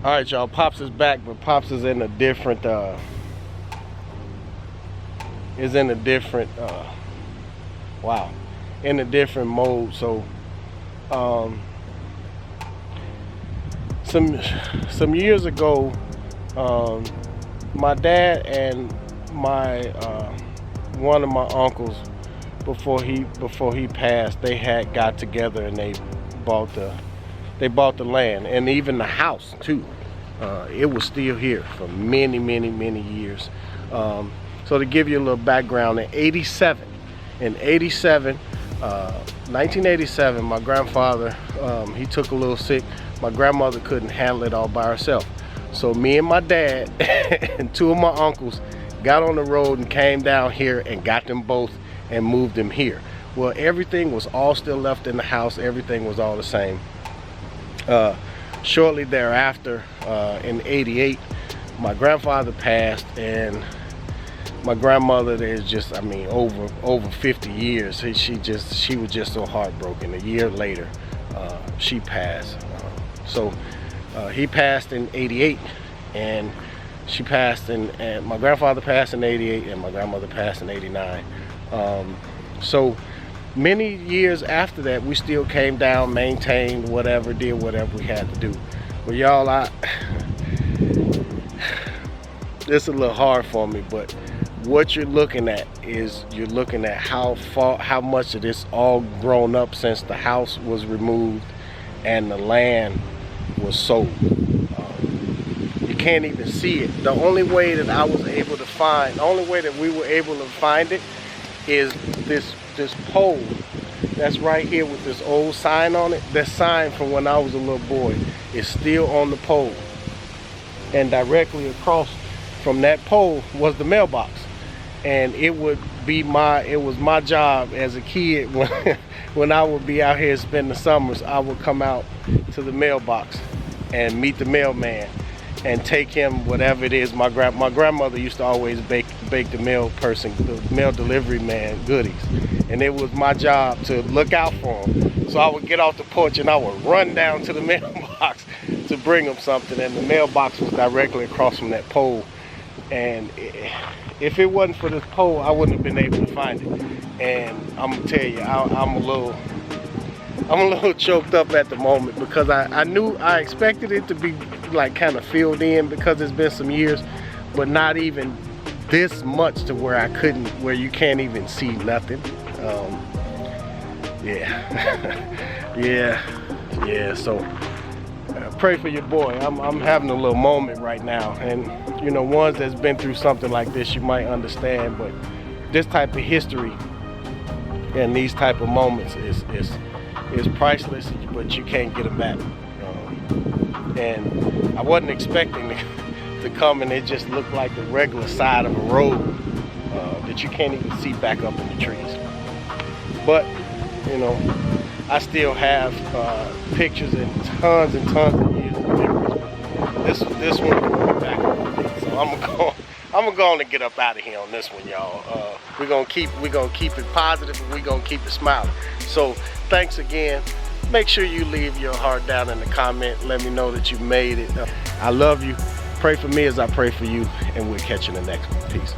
All right, y'all, Pops is back, but Pops is in a different wow, in a different mode. So some years ago, my dad and my one of my uncles, before he passed, they had got together and they bought the land and even the house too. It was still here for many years. So to give you a little background, in 1987, my grandfather, he took a little sick. My grandmother couldn't handle it all by herself. So me and my dad and two of my uncles got on the road and came down here and got them both and moved them here. Well, everything was all still left in the house. Everything was all the same. Shortly thereafter, in '88, my grandfather passed, and my grandmother, there's just, I mean, over 50 years, she was just so heartbroken. A year later, she passed. So he passed in '88, and she passed and my grandfather passed in '88, and my grandmother passed in '89. So many years after that, we still came down, maintained whatever, did whatever we had to do. But y'all, it's a little hard for me, but what you're looking at is you're looking at how much of this all grown up since the house was removed and the land was sold. You can't even see it. The only way that I was able to find, the only way that we were able to find it is this pole that's right here with this old sign on it. That sign from when I was a little boy is still on the pole, and directly across from that pole was the mailbox. And it was my job as a kid when I would be out here spending the summers. I would come out to the mailbox and meet the mailman and take him whatever it is. My grandmother used to always bake the mail delivery man goodies, and it was my job to look out for him. So I would get off the porch and I would run down to the mailbox to bring him something, and the mailbox was directly across from that pole. And if it wasn't for this pole, I wouldn't have been able to find it. And I'm gonna tell you, I'm a little choked up at the moment, because I expected it to be like kind of filled in, because it's been some years, but not even this much to where you can't even see nothing. Yeah. So pray for your boy. I'm having a little moment right now, and you know, ones that's been through something like this, you might understand. But this type of history and these type of moments is priceless, but you can't get them back. And I wasn't expecting to come, and it just looked like the regular side of a road that you can't even see back up in the trees. But you know, I still have pictures and tons of years of memories. This one going back. So I'm gonna go on and get up out of here on this one, y'all. We're gonna keep it positive, and we're gonna keep it smiling. So thanks again. Make sure you leave your heart down in the comment. Let me know that you made it. I love you. Pray for me as I pray for you, and we'll catch you in the next one. Peace.